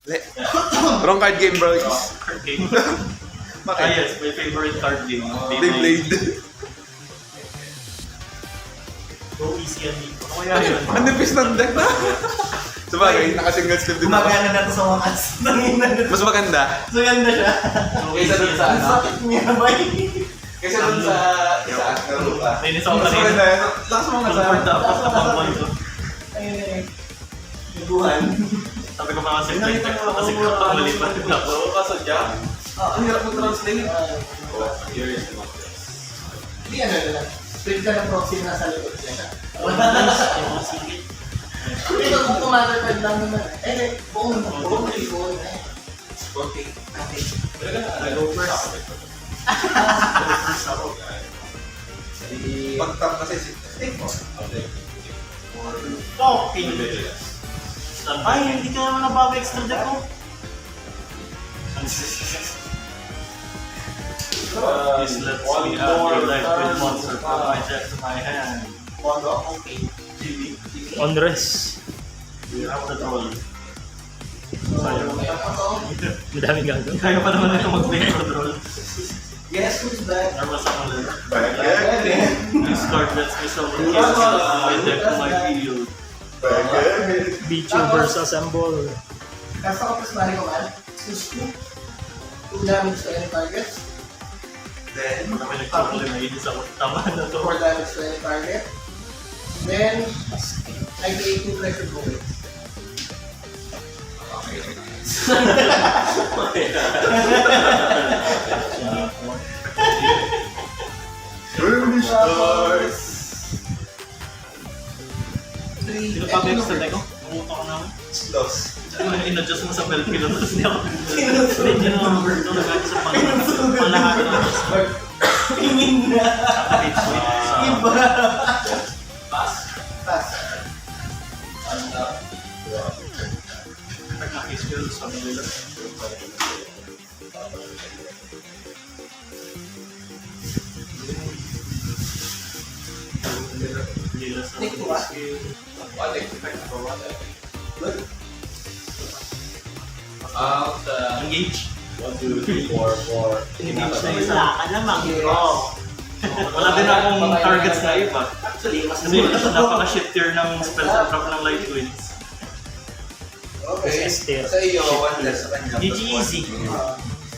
Wrong card game, bro. Card game. Bakit? Yes, my favorite card game. Beyblade. Go easy yan dito. Ano kaya yun? Ang nipis ng deck na. Sabagay, naka-single step din ako. Gumagana na to sa wakas. Mas maganda. So ganda siya. Kaysa dun sa Ang ano? sakit niya ba? Kaysa dun sa laro pa. Nainis ako Mas kanina. maganda yan. Lakas mo nga sa... Super tapos kapampan ko. Ayun eh. Naguhan. Sabi ko mga kasi kasi kapag malipat ako. Oo, kasadya. Ang hirap mo-translate. Hindi ano na lang. Pwede ka ng proxy na sa likod niya. Ito kung kumatatag lang naman. Eh, phone. Okay. Go first. Pag-tap kasi si... Okay. Ay, hindi ka naman nababa-extra deck ko. This lets me add your life with monster from my deck to my hand. Mondo, okay. On rest. You have the troll. Madaming gagawin. Kaya pa naman ito mag-play for troll. Guess who's back? Nervous ako lang. Bagay. This card lets me summon cases from my deck to my field. Bagay. VTubers assemble. Kasa ko pas mali ko man. Excuse me. 2 damage to any target. Then, Pag kami nag-troll, naiinis ako. Tama na to. 4 damage to any target. Then, I create 2 pressure points. early stars. 3. Sino pa extra deck ko? Namuta ko naman. Loss. In-adjust mo sa belt kilo, tapos hindi ako. Hindi na number ito, nag-adjust sa panlahat ng Tingin na. Iba. Pass. Pass. Nag-skill sa nila. Take 2 ah. Good. Out. Engage. 1, 2, 3, 4, 4. Engage na isa. Wala ka naman. Wala din akong targets na iba. Actually, mas Kasi napaka-shifter ng spell sa drop ng light winds. Okay. Still. Sa iyo, 1 less sa kanya. GG easy.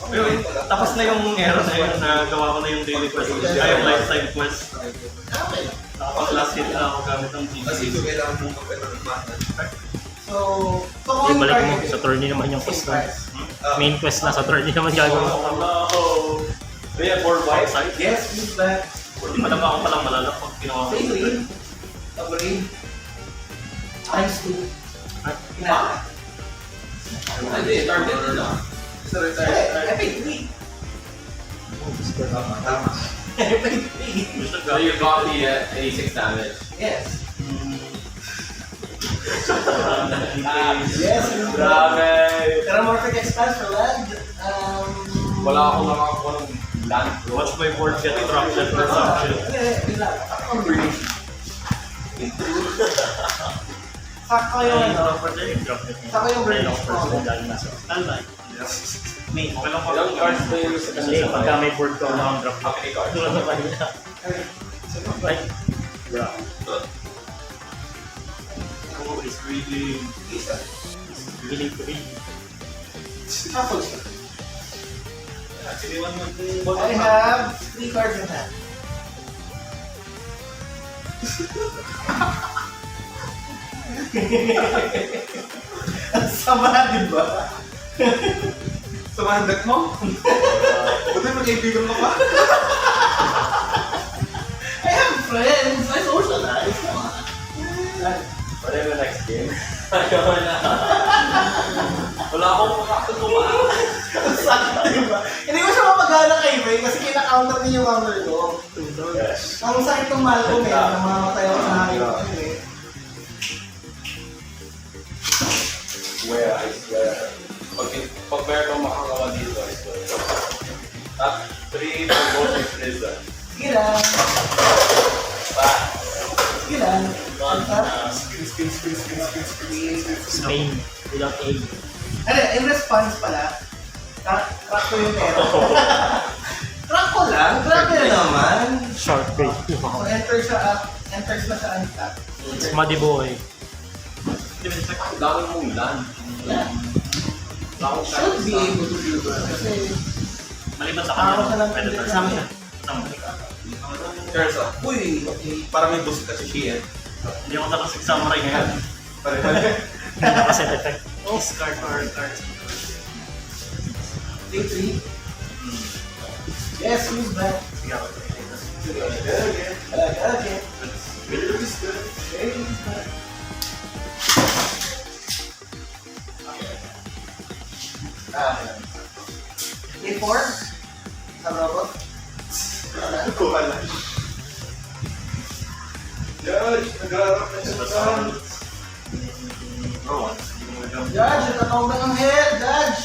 Ayun, tapos na yung era na yun na gawa ko na yung daily quest. Ay, yung lifetime quest. Okay. Nakapag-last hit na ako gamit ng Kasi ito GG. kailangan mong magpapit ng mana. So, kung yung Ibalik mo target sa tourney naman yung quest na. price. Main quest na sa tourney naman gagawin. Oh, yeah, 4 white side. Yes, he's back. Hindi pa naman ako palang malalak pag ginawa ko. Say green. Upgrade. Times 2. Ina. Hindi, target na lang. Sa retire. I paid 3. Tama. I paid 3. Gusto So you copy at 86 damage. Yes. Yes, Grabe! Metamorphic expanse for land. Wala akong nakakuha ng land. Watch my board get traction for some shit. Sakto yung ano. Saka yung brain Standby. May, okay lang Ilang cards na yung sa Kasi pagka may board ko na drop How many cards? tulad ng kanina. Right? Bro. Oh, it's really... Feeling ko rin. Shuffle siya. Actually, one mo I have 3 cards in hand. Ang sama, di ba? Sa mandak mo? Buti mag-kaibigan mo pa. I have friends. I socialize. Come on. Whatever next game. Ayaw na. Wala akong makakatuwa. Ang sakit, di ba? Hindi ko siya mapagana kay Ray kasi kina-counter din yung counter ko. Yes. Ang sakit ng Malcolm eh. Namamatay ako sa hangin ko eh. Swear, I swear. Pag meron kang makakawa dito, I swear. Top 3 for both your prison. Sige lang. Sige lang. Spain without A. Ano, response pala. Track ko yung pera. Track ko lang? Grabe naman. Shark Bait. So, enter siya sa untap. Muddy Boy. Ang dami mong land. Should be able to do that. Kasi, Maliban sa Ako kanya, na lang predator. pwede. Sama siya. Sama. Curse off. uy, Para may boost kasi siya. Hindi ako nakasig samurai ngayon. Hindi na kasi effect. Discard or cards. take 3. Yes, use that. Sige ako. Okay. Okay, use that. A4? Sa robot? Kuha lang. Judge, nag-arap na siya sa Judge, natawag na ng head, Judge!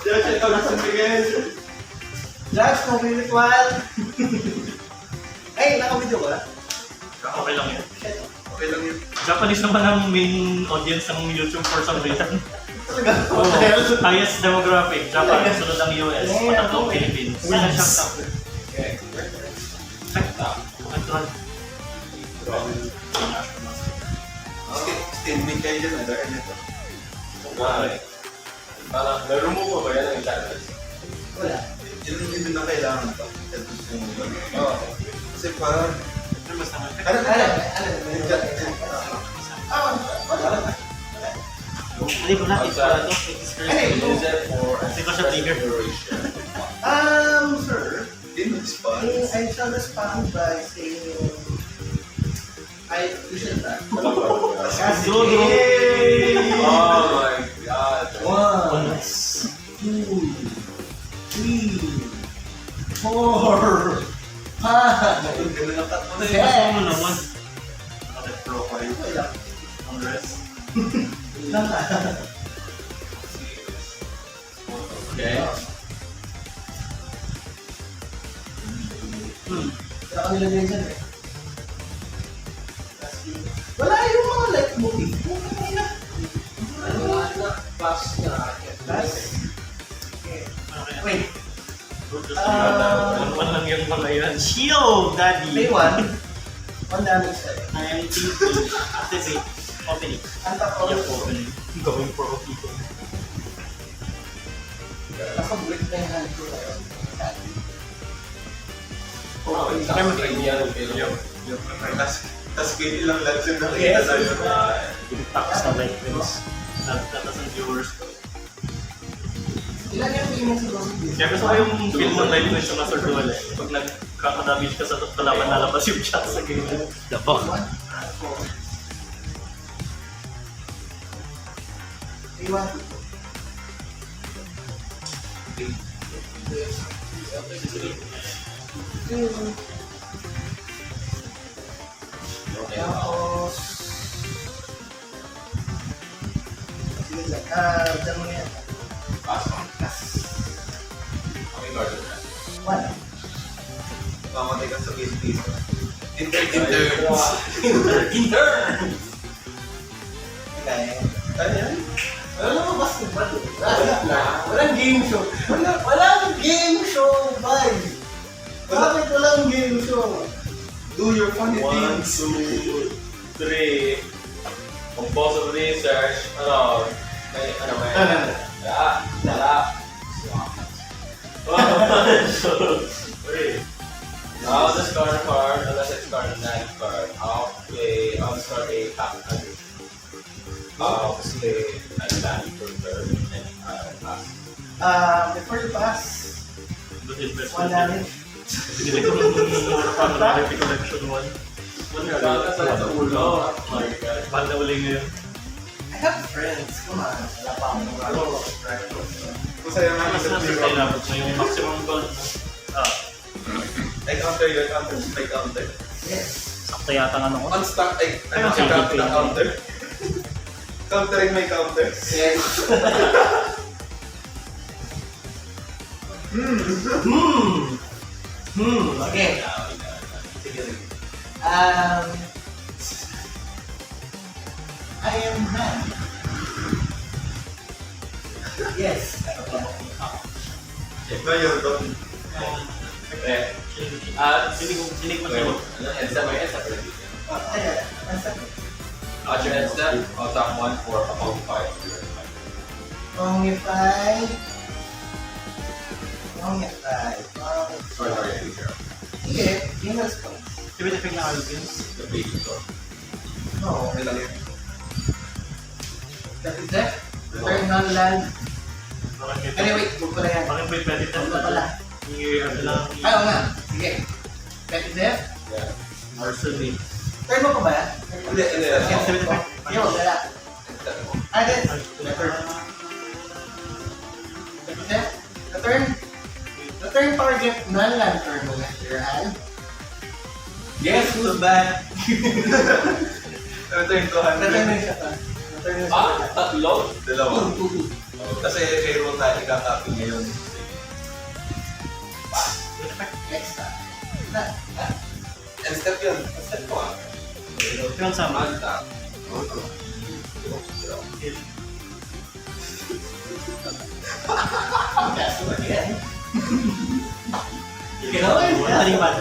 Judge, ikaw na sa bigay. Judge, no ritual. Ay, naka-video ko na? Okay lang yun. Okay lang yun. Japanese naman ang main audience ng YouTube for some reason. Talaga? Highest demographic, Japan, sunod ang US, patatlong Philippines. Wala siyang top. Okay. Control. Statement kayo dyan, ano? Okay. Parang, na-remove mo ba yan ang channel? Wala. Yun na kailangan pa. Oo. Kasi parang... Ano? Wala. Hindi ko na, it's para to. It's Use it for Hindi ko siya trigger. exploration. Sir, Hindi respond. I shall respond by saying, you should that. Kasi, Go, go. Oh my god. 1, 2, 3, 4, 5, Ganun ang tatlo na yun. Gusto mo naman. Nakatip profile. Wala. Ang rest. Lang ka. Okay. Wala ka nilagay dyan eh. Wala yung mga light motif. Wala na. Pass na. Last. Wait. One lang yung mga yan. Shield, daddy. May 1. 1 damage sa'yo. I am thinking. Activate. Opening. Ang tapos. Yup, opening. Going for a people. Naka-break na yung hand ko ngayon. Oh, isang string yan. Tapos kayo ilang lads yung nakita sa'yo. Tapos na light wings. Nagtatas ang viewers ko. Ilan yung payment siguro? Kaya gusto ko yung feel ng live na yung Master Duel eh. Pag nagkakadamage ka sa kalaban, lalabas yung shot sa game. Dabang. 1, 4. 3, 1, 2. Tapos... Sige lang. Dyan mo na yan. Pass on. Okay, guard na. 1. Mamatay ka sa business. Intern. Intern! Ano yan? Wala mo basketball. Walang game show. Walang game show, vibe. Bakit walang game show? Do your funny 1, things. 2, 3. Compulsive research. Ano? May, ano may? Wala. Wait. I'll discard a card unless I discard a 9 card. I'll discard a top 100. I'll play a land for turn and I'll pass. Before you pass, Good investment. 1 damage. Binili ko ng more from the collection 1. Sa ulo. Oh my god. Mahal na uli ngayon. I have friends. Come on. Wala pa akong magagawa. Masaya namin Mas sa nasa zero. tayo labot na yung maximum gold mo. I counter your counter. I counter. Yes. Sakto yata nga ako. Unstuck. I Ayun, counter sige. the counter. Countering my counter. Yes. Okay. I am man. Yes. Ngayon, doon. Eh, Sinig mo wait, siya. ano, EDSA ba EDSA pala dito? Ayan. At your EDSA, I'll top 1 for about 5. Pongify. Pongify. Sorry, zero. Sige, game response. Sabi na pag na-alpins. The baby door. No. Okay lang yun. That is it. Return non-land. Anyway, huwag pala yan. Bakit may pwede Huwag na pala. Ano lang, Ay, oo nga. Sige. That is it. Yeah. Arsenal. Turn mo pa ba yan? Hindi. Yes, sabi na Yo, wala. Ah, this. The turn target non-land turn mo na your hand. Yes, who's back? Ito yung 200. Return mo siya pa. Return mo siya Ah, pa. tatlo? Dalawa. Two. Kasi kay Ron tayo nagkakapi ngayon. Extra. And step yun. Step 1. Yung sama. Untap. That's what again. Taliban.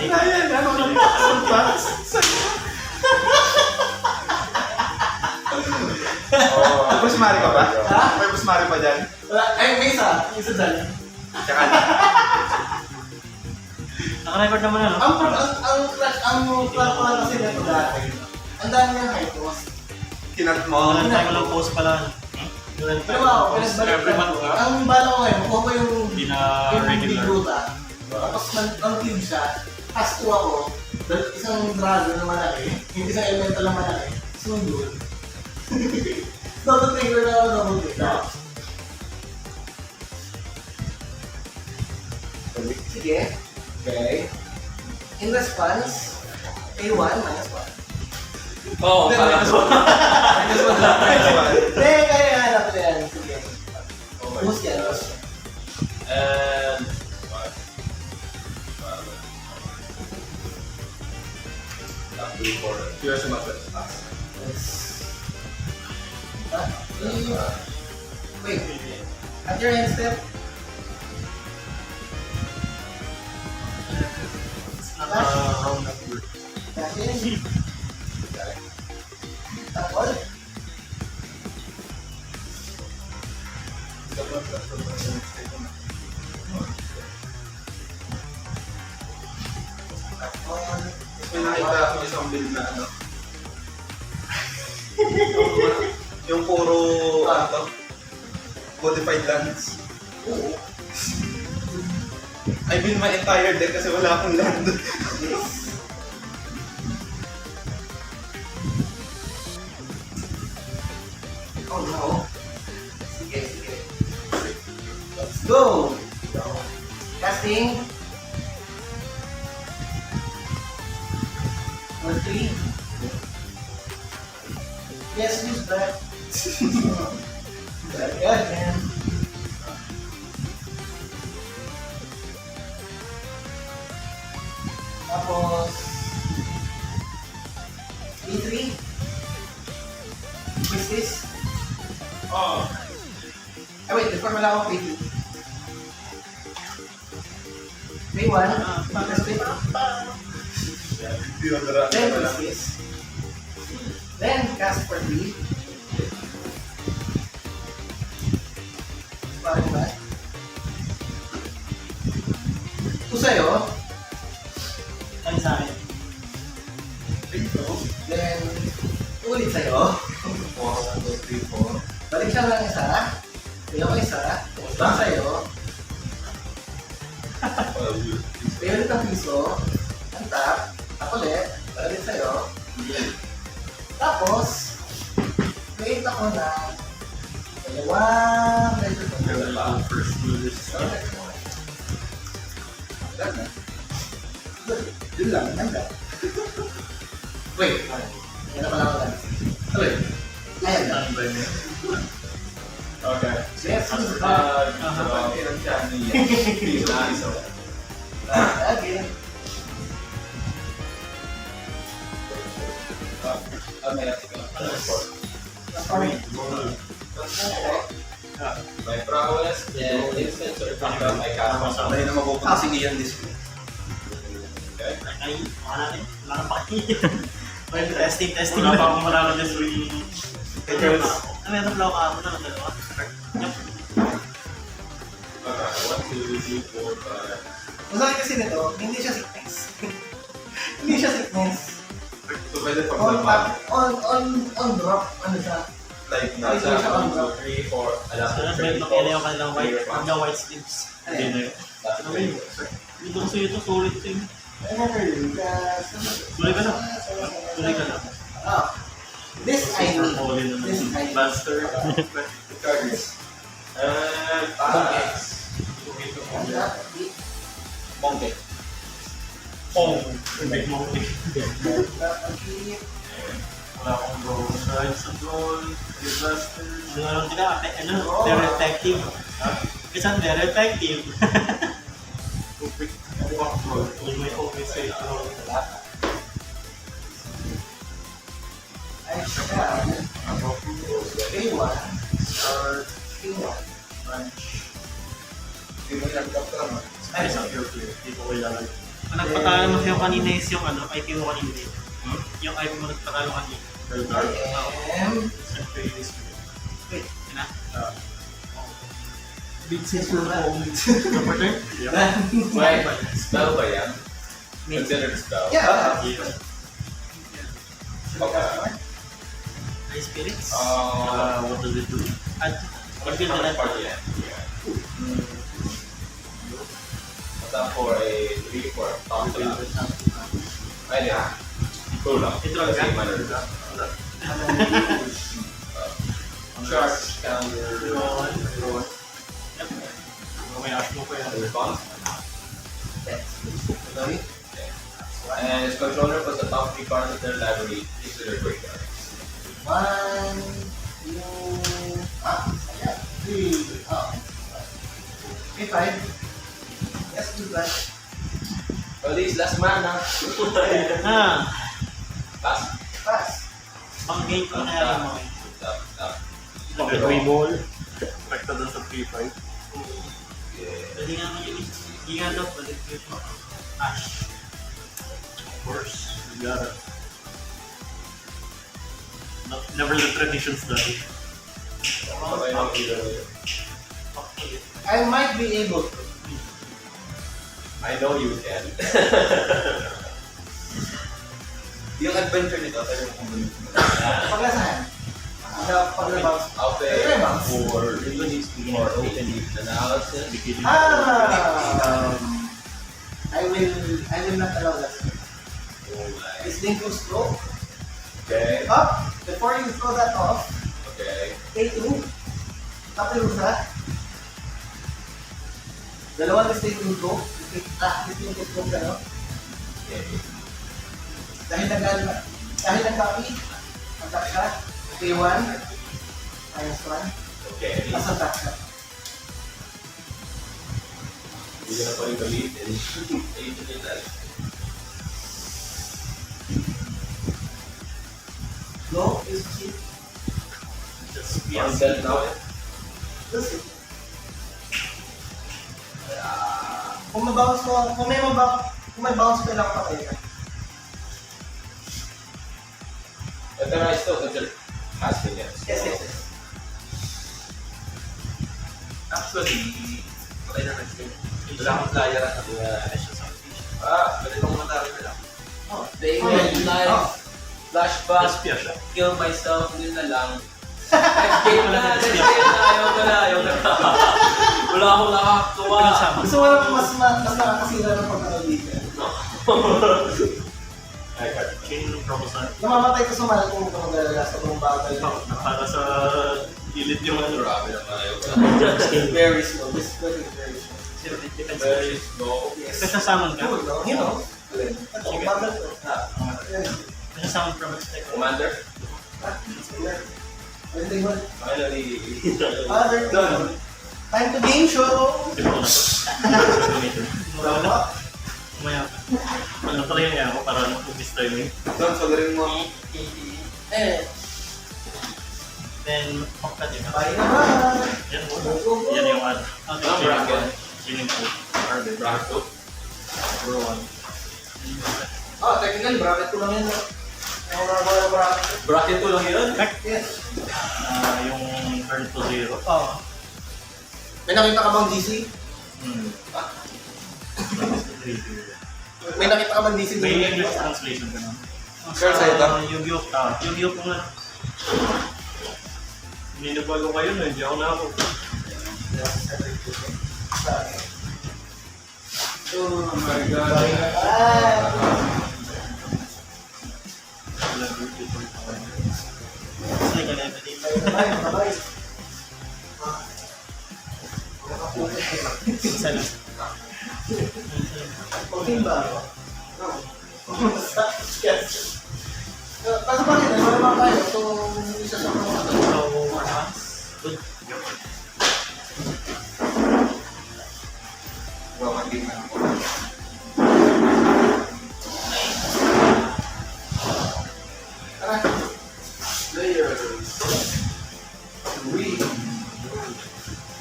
Ayan, ano lang pa? May pusmari ka ba? Ha? May pusmari pa dyan? Wala. Ay, may isa. Isa dyan. Tsaka Naka-record naman ano? Ang plot ko lang kasi nito dati. Ang dami niyang high post. kinat mo. Walang tayo walang post pala. Walang Pero ako, pinagbalik every month ko. ka. Ang bala ko ngayon, makuha ko yung Hindi na yung regular. bigruta. Tapos ang cube siya, pass 2 ako, isang dragon na malaki, yung isang elemental na malaki, sundul. Double trigger na ako, double trigger. Sige. Okay. In response, A1 minus 1. Oh, parang Hindi, kaya hanap ko yan. Sige. Boost yan, boost yan. And You're sumagot. Yes. Wait. At your end step, Round number. kasi tapos, May nakita ako isang build na ano. Yung puro ano, modified lands. oo. I build my entire deck kasi wala akong land. Oh no. Sige, sige. Let's go! Casting. Number 3. Yes, use that. Very good, man. Tapos, E3. What's this? oh, Ah, wait, before wala akong P2. P1, press P2. Then press this. Then cast for 3. Parang ba? Ito sa'yo. Ano sa akin? Then, ulit sa'yo. 1, 2, 3, 4. Balik siya lang isa. Sa'yo ko isa. Bang sa'yo. Pay ulit ng piso. Ang tap. Tap ulit. Balik sa'yo. Tapos, create ako na dalawang letter ko. First do this. Yun lang, nanda. Wait, yan na pala ako lang. Tuloy. Ayan na. okay. Yes, Ilang siya niya? Piso. again. May Sorry. Okay. My prowess, then instant survival, I cast myself. Dahil na mapupunta si Ian this week. Okay. Ay, mukha natin. Wala na pa kayo. Testing. Wala pa akong marami this week. Ano meron lang ako na ng dalawa? Okay, 1, 2, 3, 4, 5. Masakit kasi nito, hindi siya sickness. Hindi siya sickness. So, pwede pag On drop, ano siya? like, Ay, nasa siya on 1, 2, 3, 4, alam Sana ko, may makila yung kanilang white sleeves. Hindi na yun. That's great. Dito kasi ito, sulit ito yun. Tuloy ka na. Tuloy ka na. Ah, this I need. Holy na This I need. Master. Cards. Monkey. Oh, big monkey. Wala akong bro. Side sa troll. Disaster. Ano sila? Ano? They're effective. Isang they're effective. We may always say troll. I shall K1 or K1 punch. Ay, isang pure player. Hindi ko kailangan. Ang nagpatalo mo sa'yo kanina is yung ano, IP mo kanina. Yung IP mo nagpatalo kanina. I am Wait, yun na? big sister man. Number 10? Wait, spell ba yan? Considered spell? Yeah. Okay. High spirits? Uh, What does it do? Add. What's Reveal the the net. part yan? What's up for a 3, 4, top to lang. Ay, yeah. Cool lang. Ito lang Kasi ka? manner lang. Charge, counter, Yep. May ash mo pa yan. response. Okay. And its controller puts the top 3 cards of their library into their graveyard. 1, 2, yeah, 3, okay, 5. Let's do that. Release last mana. Last. Pass. Pang game ko na yan mo. Tap. Free ball. Rekta doon sa 3-5. Yeah. Pwede nga naman yun. Hindi nga daw, pwede ko ito. Ash. Of course, you gotta. Never the traditions done. Okay, no, either way. I might be able to. I know you can. Yung adventure nito, tayo yung kumpuni. Paglasahan. Pag-rebounce. I'll pay Rebounds. for release or open analysis. I will not allow that. This link will slow. Okay. Up. Before you throw that off, Okay. K2. Tapos yung isa. Dalawang mistake yung go. Mistake yung go gano'n. Okay. Dahil nag-copy, attack siya. K1. -1. Okay. Tapos attack siya. Hindi ko na pa rin gamitin. Ayun din na. No, is cheap. Just Yes. Undead now. That's it. Kung mabounce mo, kung may bounce ka lang patay ka. But then I still consider casting it. Yes. Actually, okay na nag-game. Wala akong flyer at ako na siya sa fish. Ganitong matari na lang. Oh. They Oh, went live. oh. Flashback. Just siya. Kill myself. Yun na lang. Next game na. Ayaw ko na. Wala akong nakakatuwa. Pinagsama. Gusto mo lang mas nakakasira ng pagkakaligan. Chain ng proposal. Namamatay ka sa mahal kung ito maglalala sa buong battle. Para sa gilid yung ano. Grabe naman. Ayaw ko na. Very slow. This is very slow. Very slow. Yes. Nasasamon ka? Cool, no? You know. Ito, bagal to. Nasasamon from expect. Commander. Everything good. Finally. They're done. Time to game show! Siguro na to. Mura ba? Kumaya pa. Ano pala yung ako para mag-miss timing? Doon, sagarin mo. Then, pagka din. Bye naman! Yan mo. Yan yung ano. Ang bracket. Yun yung food. Order. Bracket 2. Bro, one. Technically, bracket ko lang yan. Yung mga bracket. Bracket 2 lang yun? Yes. Yung turn to 0. Oo. May nakita ka bang DC? May nakita ka bang DC? May English translation ka na. Sure, sa ito? Yu-Gi-Oh! Yu-Gi-Oh! po nga. Ninibago kayo na, hindi ako na ako. Oh my God. Kasi ka na dito. Isa lang. Okay ba? Yes. Kasi bakit? Ano naman kayo? So, isa sa mga So, 4 months. Good. Tara. Layers. 3.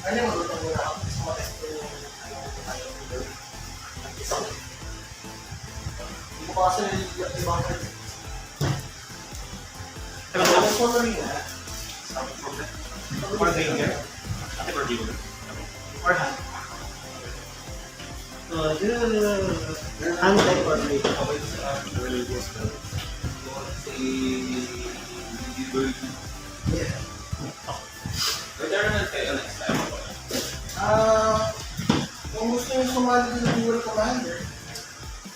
Ano yung magutong muna ako? Gusto mo test ko yung hindi ko pa kasi yung ibang Ang coloring na. Or finger. Ate or dealer. Or hand. Hand type or weight. Yeah. Retirement kayo next time. Kung gusto nyo sumali din ng Dual Commander,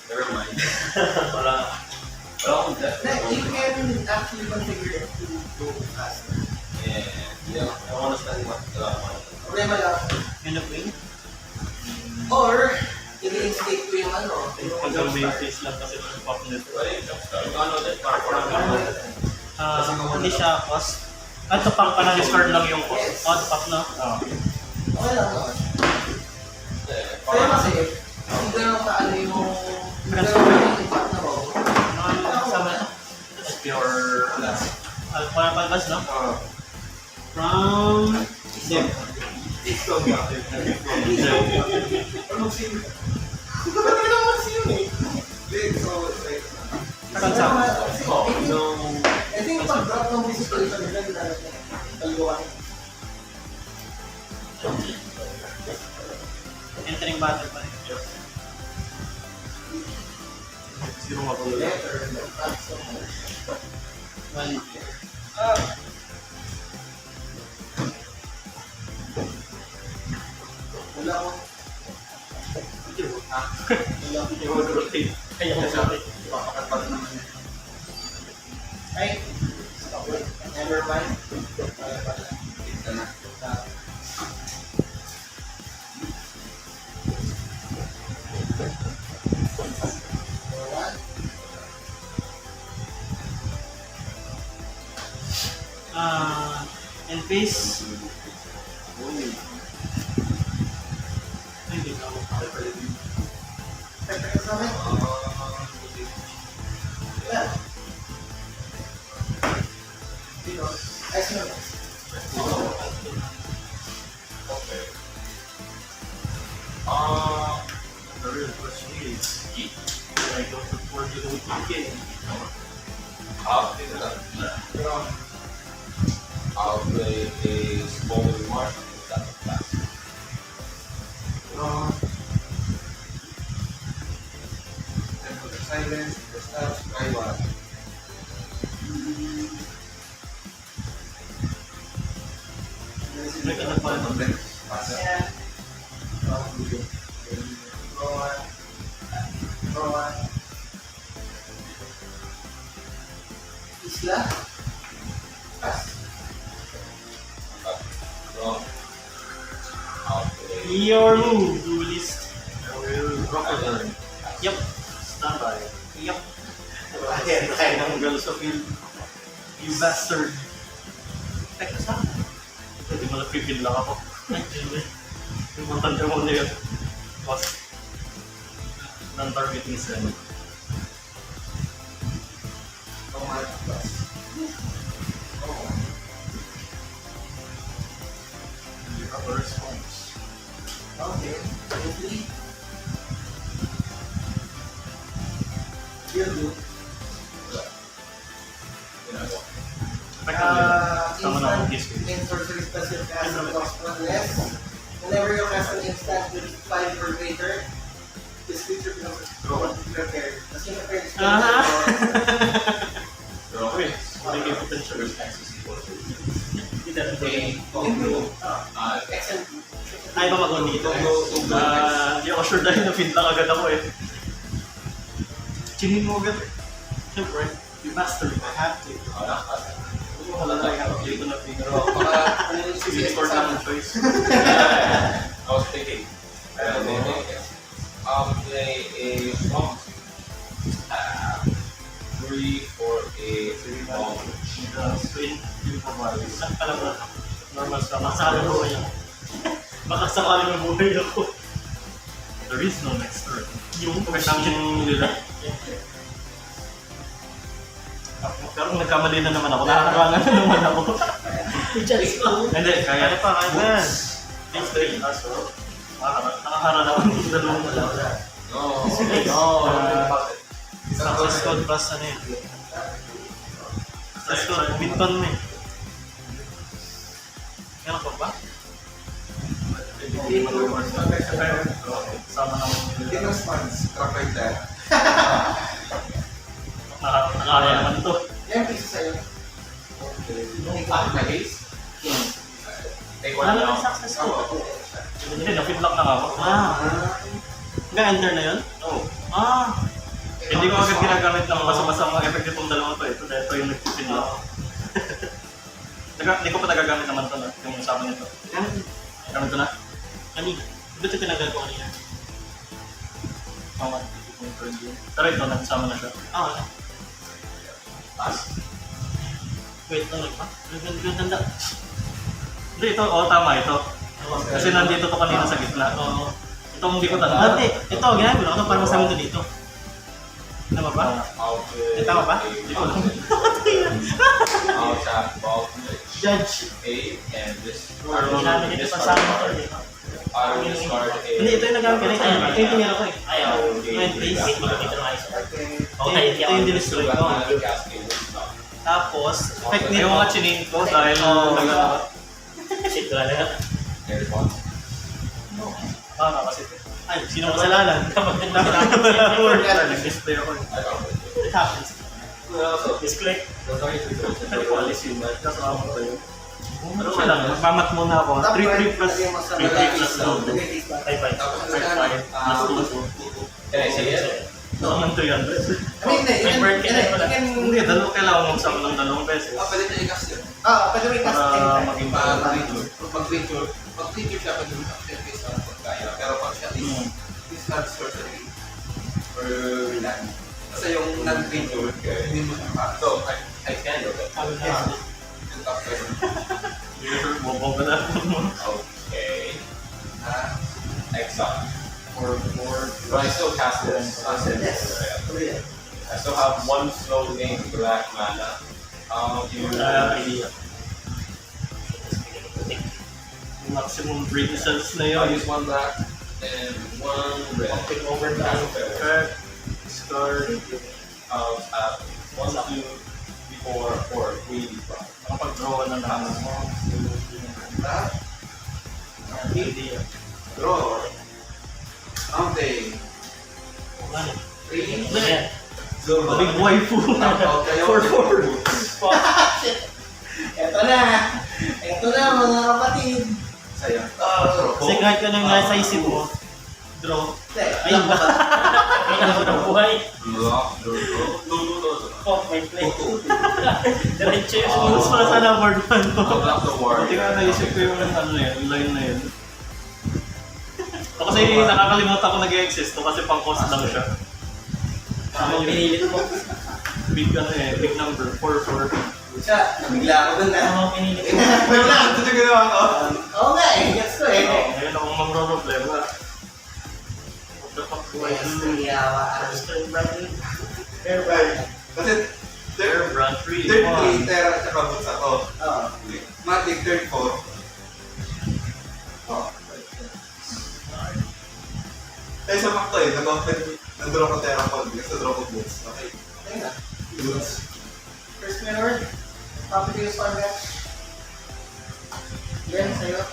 Never mind. Wala akong death. you can actually configure it to go faster. Yeah. I want to spend what Problema lang. Yun ang wing. Or, i-reinstate ko yung ano. Hanggang basis lang kasi ng pop nito. Ano din? Hindi siya cost. Ito pang discard lang yung cost. Yes. Ito pang na. Okay lang naman. Pero kasi, hindi ganun kaano yung impact na mo. Sama na. Pure last. Para palabas, no? From Zip. Ba't ka naman siya eh? Kansa. I think pag-drop ng visitation nila, nilalap na kaliwa. Entering battle pa rin. Zero nga pala. Letter, not so much. Wala ko. I-rotate. Kaya ko sabi. Papakatpag naman. Ay, stop it. Never mind. Ito na. And face. Hindi na ako. Teka sa akin. Wala. Dito. Ayos mo. Okay. The real question is, should I go to 40 to 50K? Dito lang. I'll play a small mark with that class. Silence, the stars, Taiwan. May kanagpala ng bet. Yeah. Rowan. Isla. Pass. I'll play. Your move, duelist. Crocodile. Yup. Standby. Yup. Ayan, kaya ng girls of you. You bastard. Teka sa akin. Hindi mo na-prepid lang ako. Yung matanda mo na yun. Cost. Non-targeting send. Rowan. Plus. Rubber stones. Okay. Simply. You're good. Sama na akong kiss. In sorcery special cast cost 1 less. Whenever you cast an instant with 5 or greater, this creature becomes prepared. Tapos yung prepared is Okay. May potential. Excellent. Ay, ba mag-on dito? Hindi ako sure dahil na-feed lang agad ako eh. Chinin mo agad. Siyempre, you master it. I have to. Wala na yung dito na figure out. Before na ng choice. I was thinking. Play a swamp. 3 for a 3 bomb. Swing, yung pabali. Alam mo, normal sa masala mo yan. Baka sakali may buhay ako. There is no next turn. Yung pagkakang nila. Pero nagkamali na naman ako. Nakakarangan na naman ako. Hindi, kaya na pa. Kaya na. Next turn. Nakaharap ako ng dalawang wala. No. Success code plus ano yun. Success code, Winton mo eh. Meron ka ba? Sama naman yung Get response. Trap right there. nakakaya naman ito. Yan, piso sa'yo. My case? Take one Wala down. naman success code. Hindi, na-feedlock na nga ako. Hanggang enter na yun? Oo. Hindi ko agad ginagamit ng basa-basa mga effect itong dalawa to. Ito yung nag-feedlock. Hindi ko pa nagagamit naman ito, yung usama nito. Gamit ko na? Kanina. Ba't ito pinagagawa kanina? Pero ito, nagsama na siya. Pass. Wait, ano ba? Ganda. Hindi, ito, tama ito. Kasi nandito to kanina sa gitna. Ito hindi ko tanda. Ito, ginagawa ko ito para masama ito dito. Tama ba? Tama ba? Hindi ko lang. I'll tap ball Judge. A and this. Ginamit ito pa sa akin. I will discard a. Hindi, ito yung nagamit ko. Ito yung tinira ko eh. Ayaw. Ito yung dinestroy ko. Tapos, effect nito. Yung mga chinin ko dahil nagagawa. Shit ko lang. Kasi ay, sino kasalanan? Kapag nag-display ako. It happens. Disconnect. Hindi ko alis yun. Kasama ko yun. Pero wala lang, magmamat muna ako. 3-3 plus 3-3 plus 2. 5-5. 5-5 plus 2. Can I see it? Ito naman 300. Hindi, dalawa kailangan mong sama ng dalawang beses. Pwede na i-cast yun. Pwede mo i-cast Para maging Pag-creature siya, pwede mo i-cast based on pagkaya. Pero pag siya is not sorcery or land. Kasi yung non-creature, hindi mo siya pa. So I can do it. Bobo ka na. Okay. Exile. But I still cast this. Yes. I still have one slow game black mana. Idea. Maximum brain cells na I'll yun. use one black and one red. Card, discard. I'll have 1, 2, 3, 4, 3. Nakapag-draw na naman. Idea. Draw. Okay. Big waifu. 4-4. Ito na mga kapatid. Sa'yo. Kasi kahit ka nang nasa isip mo, draw. Ayun ba? Buhay. Block the road. Oh, may play. Diretso yun. Mas pala sana board 1 ko. Block the war. Buti ka naisip ko yung ano na yun, yung line na yun. Kasi nakakalimutan ko nag-exist to kasi pang-cost lang siya. Ang pinilit mo. Big ano eh, big number, 4-4. Siya, nabigla ako dun Ang pinilit ko. Wala, ito na ginawa ko. Oo nga eh, gets ko eh. Ngayon akong mamro-problema. What the fuck do I do? Kasi They're brand 3. third 3, Terra at saka Boots ako. Ah. Matic, third 4. Ay, sa Macto eh, nag-open, nag-draw ko Terraform, sa draw ko boots. Okay. Ayun na. First mirror. Copy to use on that. Then, sa'yo.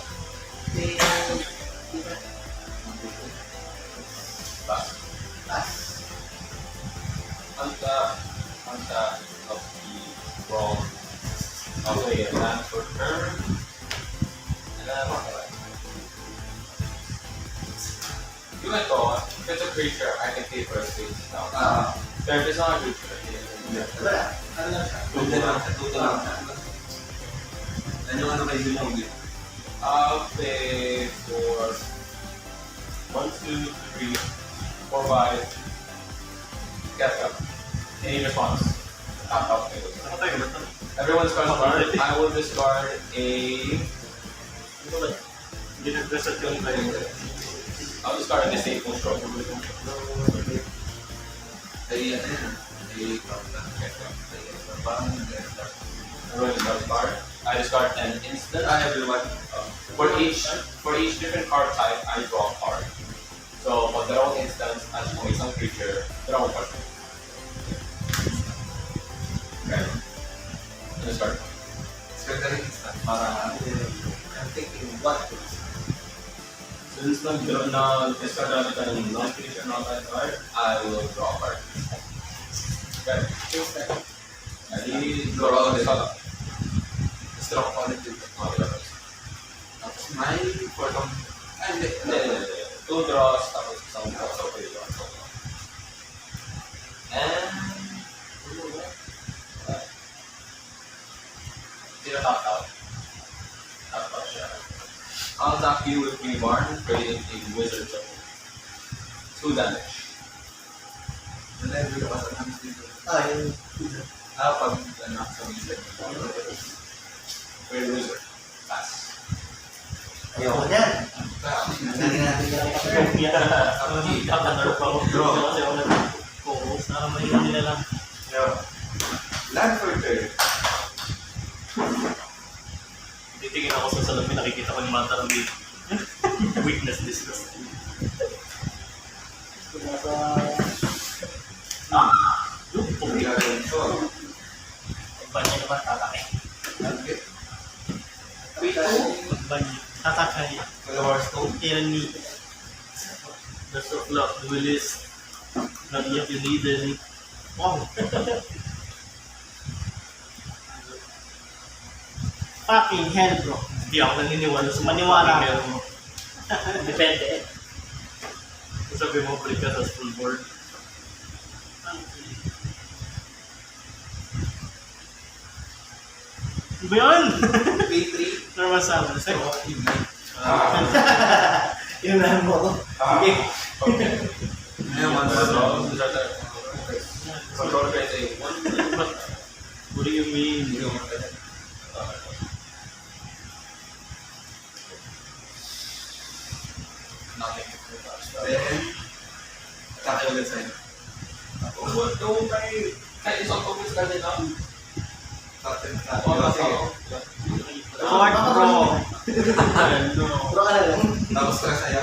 Then, dito. Pass. Pass. On the of the wrong. Okay, and then for turn. And then yung ito, if it's a creature, I can pay for a space now. Pero if it's not a creature, Wala. Ano lang siya? Tuto lang siya, tuto lang siya. Yan yung ano kay Zilong dito. I'll pay for 1, 2, 3, 4, 5. Get up. Any response? Tap out. Nakatayo ba ito? Everyone discards a card. I will discard a. Hindi nag-reset yung tayo. I'll discard a disable stroke. Ay, ano yan? Ay, parang Everyone discards a card. I discard an instant. everyone. For each different card type, I draw a card. So, pag dalawang instance at kung isang creature, dalawang card. Okay. Discard. Discard na rin instant. Para, I'm thinking, what? Since nag-discard natin tayo ng non-creature non-type card, I will draw a card. Okay. Instant. Ready? Draw this card. stroke ko ulit dito. Tapos may portong, ay, hindi. Hindi. 2 draws, tapos isang draw. So, pwede draw. And... Zero top out. Top out siya. I'll attack you with Reborn, creating a wizard zone. 2 damage. Level ka pa sa namin dito. Yun. Pag ano, sa wizard. Create wizard. Pass. Ayoko niyan. Hindi natin yan ang pattern. Kakadar pa ako. Draw. Kasi ako nag-focus. Nakamayin nila lang. Land for turn. Titingin ako sa salamin, nakikita ko yung mata ng weakness, disgust. Nasa... Hindi ka rin ito. Pagbanya naman, tatake. Okay. Pagbanya. Tatake. Flower stone. Tyranny. That's of luck. Duelist. Not yet you need any. Wow. Fucking hell, bro. Hindi ako naniniwala sa maniwala mo. Depende. Kung sabi mo, break ka sa full board. Ano ba yun? P3. Normal summon. Yun na mo. Sige. Okay. Ngayon, ano So, ano? control creates a 1. What do you mean? Hindi mo pwede. Nothing. Then, attack ulit sa'yo. Don't try. Kahit isang focus ka din lang. Tatin, Lord, bro. No. Bro, ka na lang. Tapos ka sa'yo.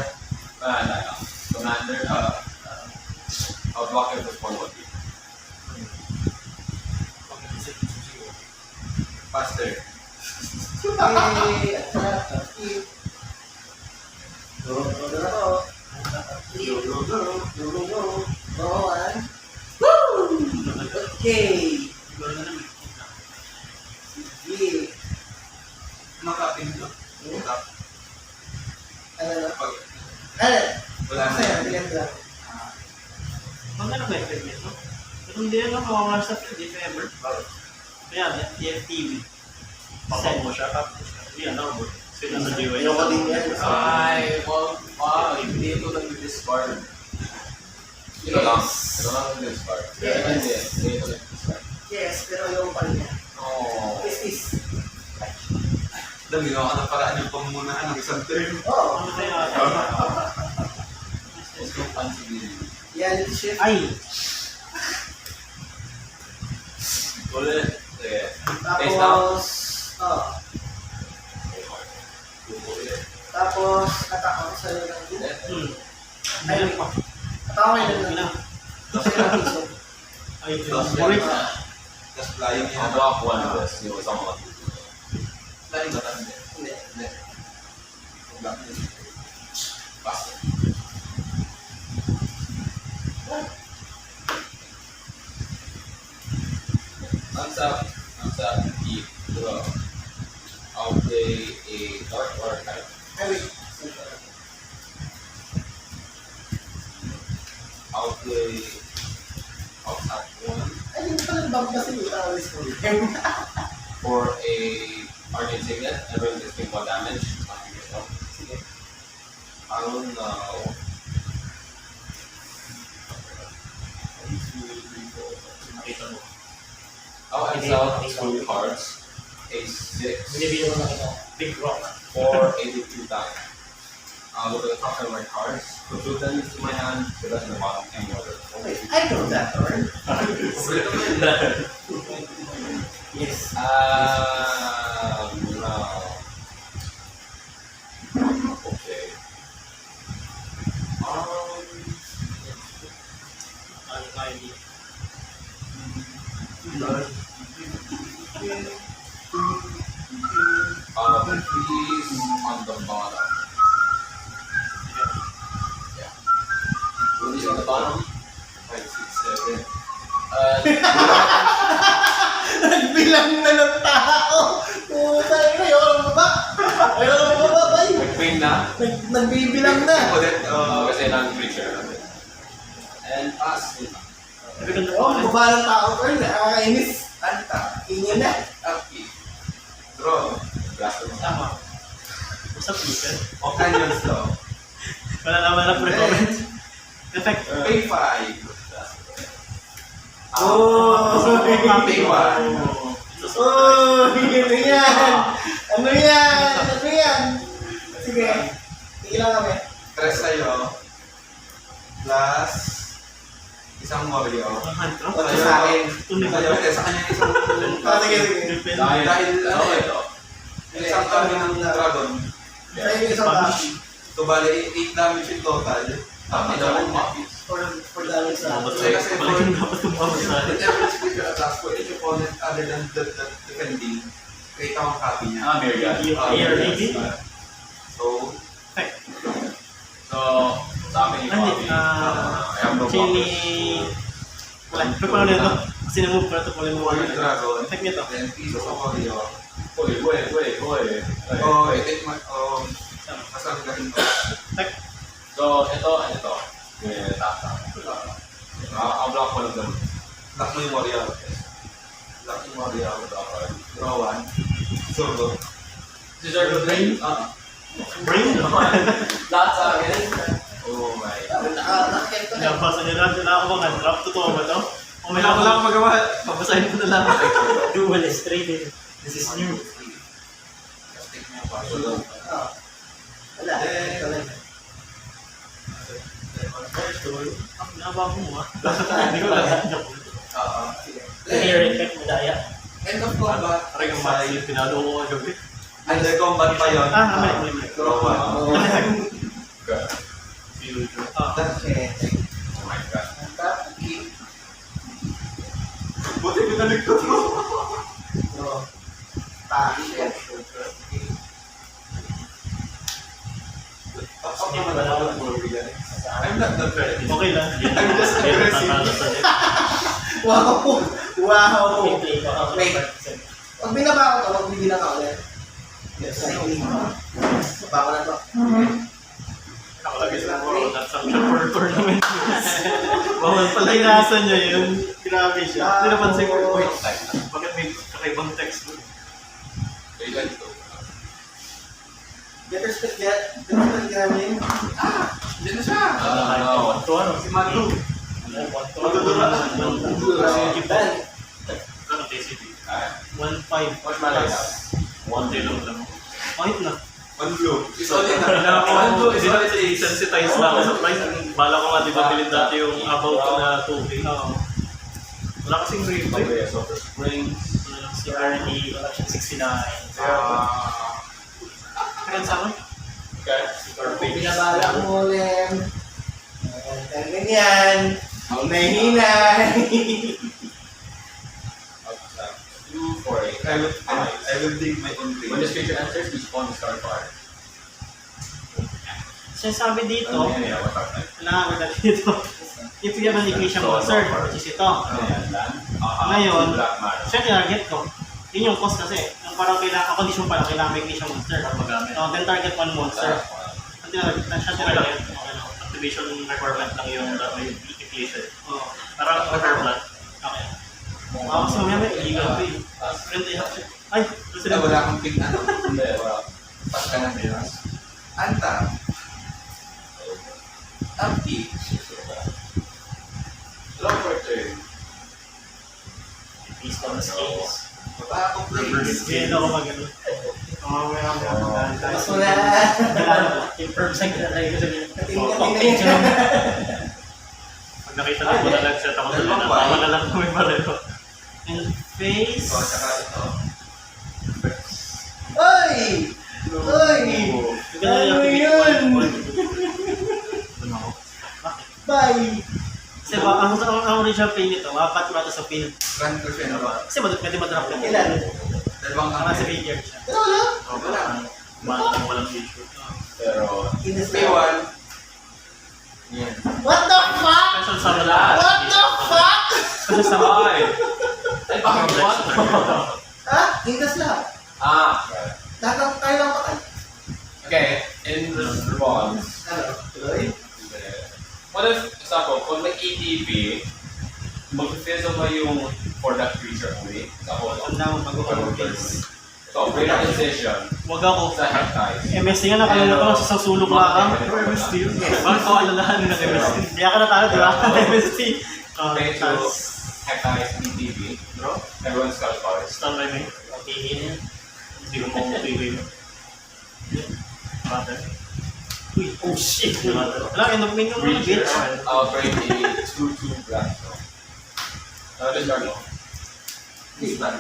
No. Commander, I'll block it with 1 1. Faster. Okay. Attack. Keep. Go. Go. Woo! Okay. Sige. Makapin ito. Tap. Ano na? Pag Ano? wala na Masaya, yan. bilang lang. Magkano ba yung pwede ito? Pero hindi lang mawawala sa field if ever. Kaya, TFTV. Send mo siya, tapos hindi ano, sila sa GY. Ayoko din yan. Hindi ito nag-discard. Ito lang nag-discard. Yes. Hindi ito nag-discard. Yes, pero ayoko pa rin yan. Oh. Is. Alam, ginawa ka ng paraan yung pamunahan ng isang turn. Oo. Ano kaya? Let's go fancy video. Reality shift. Ay! Ulit. Sige. Face down. Tapos, attack ako sa iyo ng Ulit. Ayun pa. Tama yun lang. Kasi lang piso. Ay, Tapos correct. Tapos flying Ang yan. block 1 best, yung isang mga Flying ba tayo? Hindi. Hindi. Black din. Pass. Thumbs up, keep, draw. I'll play a dark or type. Ay, wait. I'll play outside 1 Ay, hindi pa nagbabasa yung alis ko. for a Arcane Signet, every existing 1 damage. Sige. I don't know. Nakita mo. I'll exile 2 cards, a 6 Binibili ko na kita. Big rock. for 82 times. I'll look at the top of my cards, put 2 them into my hand, the rest in the bottom, any order. Okay, I know that, or? Yes. No. Okay. Ano tayo dito? These on the bottom. Yeah. These on the bottom. 5, 6, 7. Nagbilang na ng tao! Puta yun, ayoko ng baba! Ayoko ng baba, bay! Nag-queen na. Nagbibilang na! Ulit. Kasi non-creature. And pass. Nagaganda Oh, ko. baba ng tao ko yun, nakakainis. Anta. Ingin na. Upkeep. Draw. Blast them. Tama. Usap dito. O canyons daw. Wala naman na pre-comment. Effect. Pay 5. Oh! Pay 1. Oh! Ano yan? Ano yan? Ano yan? Sige. Sige lang kami. 3 sa'yo. Plus isang warrior. Ang hand trap. Wala sa akin. Sa'yo, hindi. Sa kanya isang Ah, sige, sige. Dahil, Dahil ano eh. ito. Isang kami ng dragon. Sa'yo yung isang bashi. So, bali, 8 damage in total. Tama Double naman, Mapis. For damage sa Tapos akin. Kasi balik yung dapat tumawag sa akin. Every speaker attacks for each opponent other than the defending. Kaya ikaw ang copy niya. Myriad. ARAB. So, So, sa amin yung Hindi. Mapis. I have no Chini... Mapis. Wala. Pero paano nito? Kasi na-move pa ito. Pwede mo for your dragon, Effect nito. then piece of warrior. Wait. Oh, it might, masang galing to. Effect. So, ito. Yung tap. I'll block one of them. Lock mo yung warrior. Lock yung warrior. Draw 1. Zorgo. Deserve the brain? Brain. Lahat sa akin. Oh my God. Nakakita na. Nabasa niya na. Wala ako bang hand trap. Totoo ba ito? O may ako lang magawa. Pabasahin ko na lang. Dual is traded. This is new. Take mo yung password. Oh. Wala. Wala. Ang naba mo ah. Hindi ko lang. Here, effect mo daya. End of combat. Parang yung match yung pinalo ko kagabi. Under combat pa yun. Mali. Draw 1. Good. Okay. Oh my God. Buti binalig ko to. So, shit. Okay, malalaman mo yan. I'm not that ready. Okay lang. I'm just aggressive. Wow! Wow! Wait. Pag binaba ko to, magbibilang ako ulit. Yes, I think. Baba ko na to. Nakalagay sa mga that's some for tournament. Bawal pala inasan niya yun. Grabe siya. Hindi napansin ko. Wait, bakit may kakaibang text mo? Kailan ito? Get respect get. Get respect namin. Diyan na siya. No. Ito ano? Si Matu. Ben. Ano TCP? 1.5. What's my life? 1 day lang lang. Kahit na. One blue. Is all in na. Kailangan ko, sensitize na ako sa price. Bala ko nga, di ba, bilhin dati yung about ko na 2K. Wala kasing rate. Okay, so for springs. Si RD, wala siyang 69. Kaya sa akin? Okay. Binabala mo ulit. Ang ganyan. Ang nahihinay. Upstart. 2, 4, 8. I will dig my own grave. When this creature enters, each pawn is card card. Sinasabi dito, Ano yan? Yeah, what are they? kailangan ko dito. If you have an ignition monster, which is ito. Ano yan? Land? Ngayon, Black mana. siya tinarget ko. Yun yung cost kasi. Yung parang kailangan, condition pa lang, kailangan may ignition monster. Magamit. So, then target one monster. Ang tinarget, siya tinarget. Okay lang. Activation requirement lang yung ignition. Oo. Parang requirement. Okay. Kasi mamaya may illegal pa eh. Ay, Ay, president. wala akong ping ano. Hindi, wala. Pas ka ng Veras. Anta. Upkeep. Draw for turn. Based on the scales. Baba akong place. Hindi ako mag-ano. Mamaya ako mag-ano. Mas wala. Confirm sa kinalay ko sabihin. Tingnan niya. Pag nakita ko na nag-set ako sa lana, tama na lang kami pareho. And face. So, tsaka ito. Oy! Oy! Ano yun? Bye! Kasi ba, ang original play nito, mapat mo ito sa field. Run ko siya na ba? Kasi pwede ma-drop lang. Ilan? Dalawang Mga sa angel. graveyard siya. Ito wala. Wala. Walang issue. Pero, P1. Yan. What the fuck? Special summon lang. What the fuck? Kasi sa mga, ay! Ay, bakit what? Ha? Ingas lahat. Right. Lahat ng tayo lang patay. Okay, in response, Ano? Tuloy? what if, example, kung may ATP, mag-fizzle mo yung for that creature only. Example, tanda mo pag-overface. so, great decision Huwag ako. sa heptize. MST nga nakalimutan ko sa isang sulok lang. MST yun. Bakit ko alalahan ng MST? Kaya ka natalo, di ba? MST. Okay, so, Chance. heptize ATP. Bro, Everyone's got cards. stun by me. Okay. Hindi ko mapapigay mo. Mother. Uy, oh shit. Mother. Wala, end of main yung mga Creature, bitch. I'll break a 2-2 black. This card, no? Instant.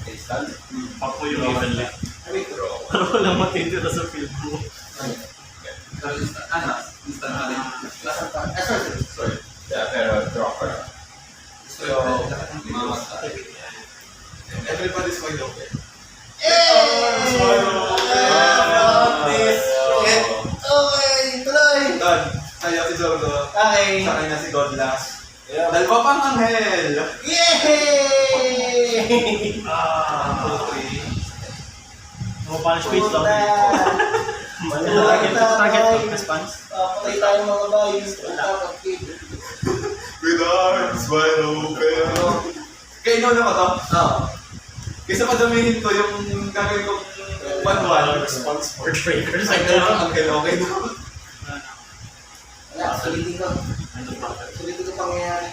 Instant. Pag po yung evenly. Draw. Para walang matitira sa field mo. Pero instant. Ano? Instant na rin. Nasa pa. Ah, sorry. Sorry. Yeah, pero draw card. So, mamatay. Everybody's wide open. Okay, tuloy! Don, tayo si Zordo. Okay. Sa kanya si Godlas. Dalawa pang anghel. Yay! 2, 3. Punish page daw. Target, Target response. Patay tayo mga bayos. With arms wide open. Kaya ino na ba to? Oo. Kaysa padamihin ko yung gagawin kong 1-1. Response for traders. Ay, dalawang anghel, okay na. Wala, sulitin ko. Ano ba? Sulitin ko pangyayari.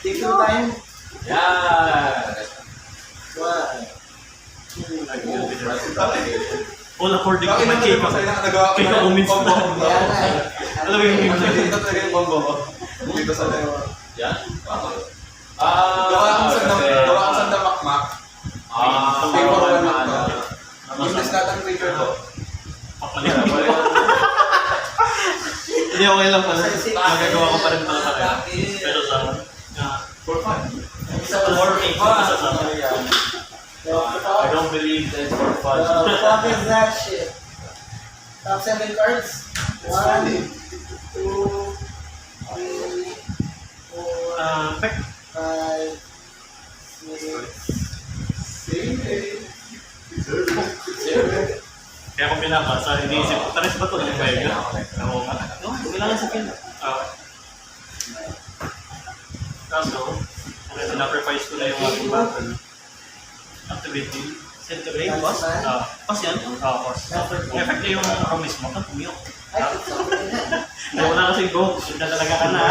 Take your time. Yeah! 1, 2, All according to Bakit my naman cake. masaya na nagawa ko Cake na of omens combo na. combo. Yan na eh. Alam mo yung meme na. Ito talaga yung combo ko. Dito sa left. Yan? Gawa akong sanda makmak. Pay for one lang to. Useless lahat ang creature ko. Papalit. Hindi, okay lang pala. Magagawa ko pa rin pala pala. Pero sa For fun. Isa pa more cake sa sama. I What don't believe that for fun. the fuck is that shit? Top 7 cards. 1, 2, 3, 4, Pek. 5, 6, 7. Kaya kung pinapasa, iniisip ko, taris ba ito? Ano ba yun? Oo nga. No, kailangan sa field. Kaso, sinacrifice ko na yung aking battle. Activity. Send to grave, boss. Boss yan. Tapos, effect na yung promise mo. Ang pumiyok. Ay, something na. Hindi ko na kasi go. Shoot na talaga ka na.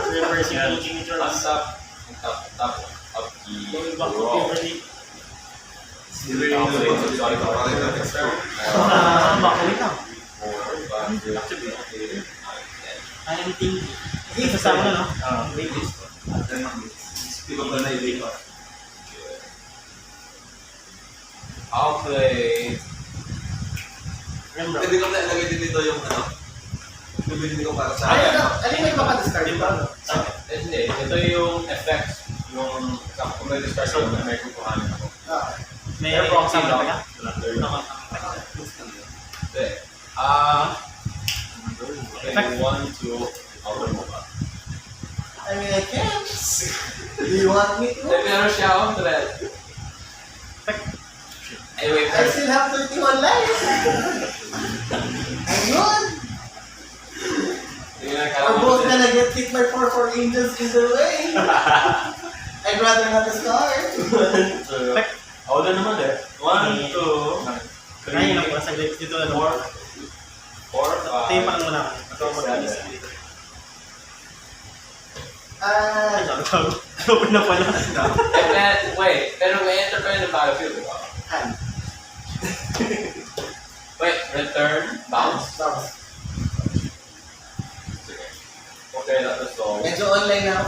Reverse yung teaching nature. On top of the Going back to draw. Kimberly. Sorry, Bakawin lang. 4, 5, 6, 7, 8, 9, 10. Anything. Sasama na, no? Babies. Di ba ba na-ibig ko? I'll play Remember. Pwede ko na ilagay din dito yung ano. bibili ko para sa Ay, alin may mapa-discard ito? Hindi, ito yung effects. Yung kung may discard ko, may kukuhanin ako. May Pero proxy kasama lang. ka? Hindi. Okay, 1, 2, over mo ba? I mean, I can't. Do you want me to? Meron siya akong thread. Anyway, I still have 31 lives. Ayun! We're both gonna get hit by 4 angels either way. I'd rather not discard. Ako na naman eh. 1, 2, Ay, yun lang pala saglit. Dito na 4, 4. 5, Tayo pa lang muna. Ito ako mag-alis dito. Ay, open na pala. And then, wait, pero may enter pa rin ng battlefield, di ba? Hand. Wait, return, bounce? Bounce. Sige. Okay, na to so. Medyo online na ako,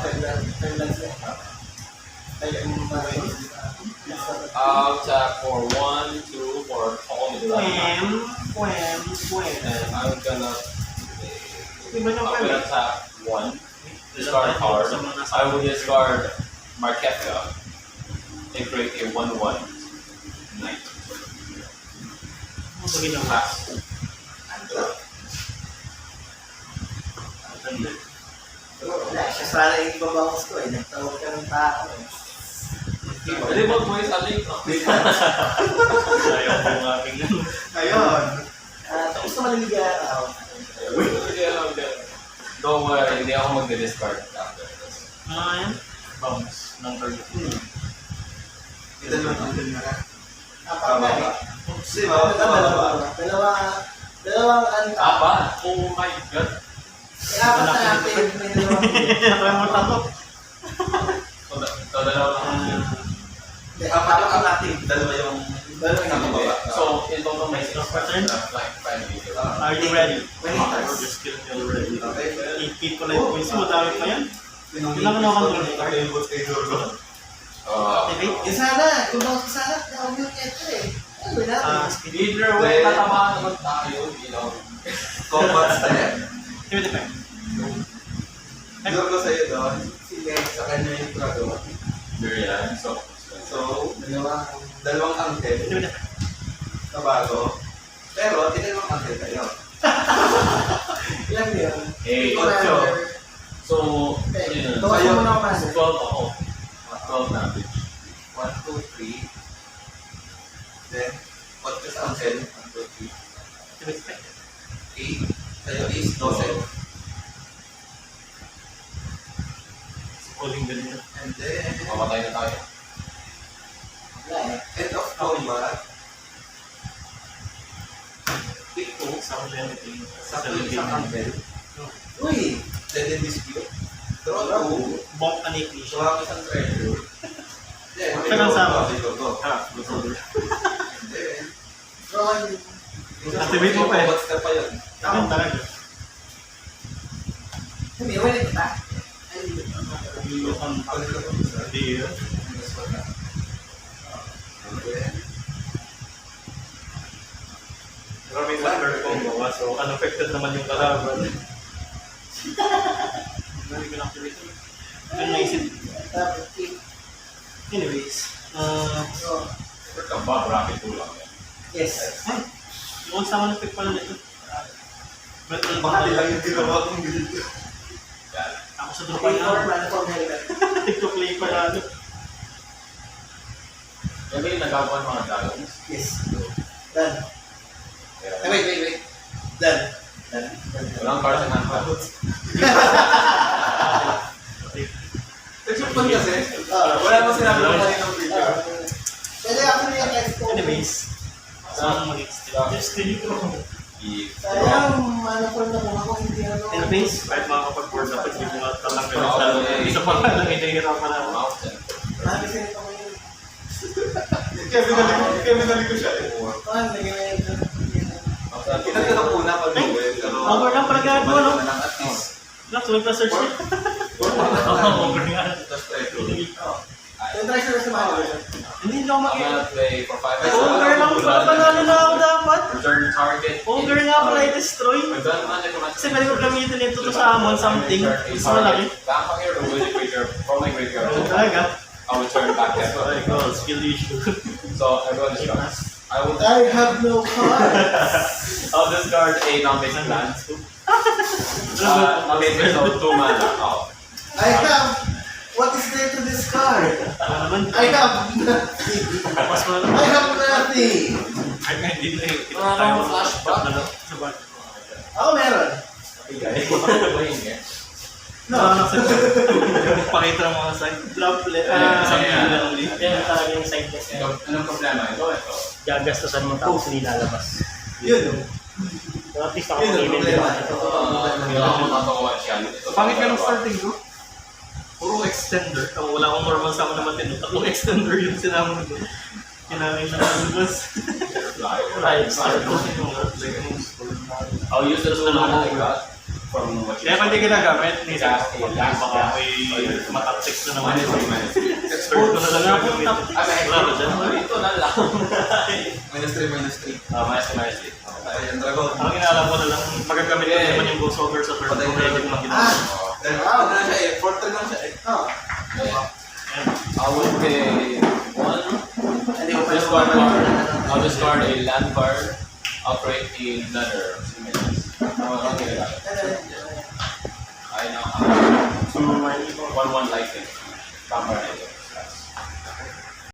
Finland siya. Ay, I'll tap for 1, 2, for all the time. And I'm gonna tap 1, discard card. I will discard Marketka and create a 1/1 knight. Ang bagay ng Pass. Wala siya. Sana yung ibabounce ko eh. Nagtawag ka ng tao. Pwede ba mo yung ating Ayaw ko ng aking Ayun. Tapos naman ang ligaw. Don't worry, hindi ako magde-discard after this. yan? Bounce ng target. Ito naman ang ganda na. Apat na eh. Kasi mababa. Dalawang anta. Apa? Oh my God! May apat na natin. May dalawang. Try mo tato. So, dalawa lang ang field. May Apat lang ang ating. Dalawa yung nakababa. So, in total, may 6 Pattern? like 5 meters. Are you ready? When it Or does. just kill me already. Okay. I-keep ko na yung points mo. Dami pa yan. Kailangan ako ng control. Eh sana, kung bakit sana, tawag yung ito eh. Ano ba natin? Either way, tatamaan naman tayo, you know. Combat step. Give it a pen. Siguro ko sa'yo doon. Sige. Sa kanya yung trado. Miriam, so. So, Dalawang. dalawang angkel. Give it a pen. Kabago. Pero, tinalawang angkel kayo. Ilan yun? Hey, Commander. so, Okay. yun. Tawagan mo na ako, So, Commander. 12 ako. 12 na. 1, 2, 3. Then, what ka sa angkel? 1, 2, 3. Give it a pen. 8. Sa'yo is 12. Calling ganyan. And then, Mamatay na tayo. Wala eh. end of combat. Pick 2. Sound anything. Sa isang angkel. Uy! Then, dispute. Draw 2. Bonk ka ni Cliche. Suwak isang treasure. Then, Ito lang sama. Go. Ha, gusto ko. And then, Drawing. Activate mo pa eh. combat step pa yun. Ayun talaga. Hindi, wala ito ba? Ay, hindi. Hindi yun. Maraming wonder combo nga, so unaffected naman yung kalaban. Hindi ko na-activate. Ano naisip? Tapos, kick. Anyways, So, Ka ba, bracket 2 lang yan. yes. yung sama ng pick pala nito. But, Bakit lang yung ginawa kong build? Yan. ako sa Okay, drupan or na. platform helmet. Tig-to-play pala. Yan ba yung nagagawa ng mga dragons? Yes. Done. Yeah. Ay, wait. Done. Done. Walang cards in hand. Nag-support kasi. Wala Wala mo sinabi ko kanina ng video. Pwede ako na yung expo. Anyways, saan mag-extend? Extend ko. Sayang, ano po na kung ako hindi ano. Anyways, kahit makakapag-board na pag hindi mo tatanggal sa isa pa lang hinahirapan ako. Mountain. Marami sa ito ko yun. Kaya binalik ko siya eh. Paano, naging Kinagtanong una pag duel. Over lang pala gagawa, no? Ng at least. Nak, sulit na search niya. Over nga. Tapos treasure. Yung treasure sa mga version. Hindi na ako I'm makikita. gonna play for 5 Over lang pala, panalo na ako dapat. Return target. Ogre nga pala i-destroy. Return magic from Kasi pwede ko gamitin ito to sa amon something. Mas malaki. Vampire will graveyard from my graveyard. Talaga? I will turn back that Oh my god, skill issue. So everyone is done. I will I have no cards. I'll discard a non-basic land. Non-basic, so 2 mana. Oh. I have... What is there to discard? Ano naman? I have nothing. Mas malaki. I have nothing. Ay, nga, hindi na eh. Wala namang flashback. Sa bag. Ako meron. No, pakita ng mga side. Droplet. Yan talaga yung side deck. Anong problema? Ito. Gagastusan mo tapos hindi lalabas. Yun. So at least ako Yun ang pag-email problema. Hindi ako matatawa siya. Pangit ka ng starting ko. Puro extender. Wala akong normal sa naman din. Tatlong extender yung sinama ko. Kinamin na lalabas. Right. I'll use the 2 mana I got from what Kaya kung hindi ginagamit, nisip Last ko game, last baka game. may matactics na naman. minus 3. Third ko na lang gagawin. Wala ba dyan? Ito na lang. Minus 3, minus 3. Minus 3. Ayan, dragon. Ang inaalam ko na lang, magagamit ko naman yung Ghost Ogre sa third kung pwede ko Ah! mag-ginagawa. Wow. Ano na siya eh, 4 lang siya eh. Oh. I will pay 1. Hindi ko pa yung Discard card. I'll discard a land card. I'll create another. Okay, I now have 2 1/1 lightning. Vampire.